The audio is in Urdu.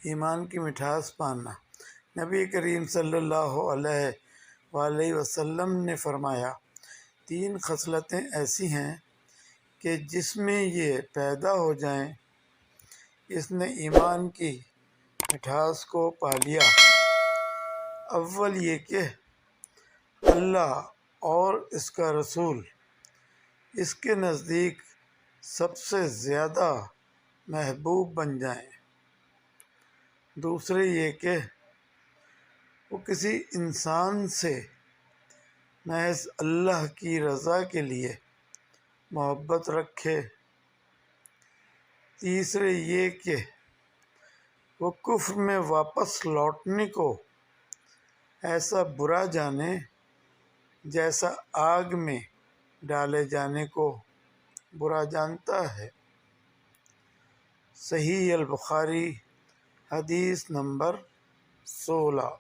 ایمان کی مٹھاس پانا۔ نبی کریم صلی اللہ علیہ وآلہ وسلم نے فرمایا، 3 خصلتیں ایسی ہیں کہ جس میں یہ پیدا ہو جائیں اس نے ایمان کی مٹھاس کو پا لیا۔ اول یہ کہ اللہ اور اس کا رسول اس کے نزدیک سب سے زیادہ محبوب بن جائیں۔ دوسرے یہ کہ وہ کسی انسان سے محض اللہ کی رضا کے لیے محبت رکھے۔ تیسرے یہ کہ وہ کفر میں واپس لوٹنے کو ایسا برا جانے جیسا آگ میں ڈالے جانے کو برا جانتا ہے۔ صحیح البخاری حدیث نمبر 16۔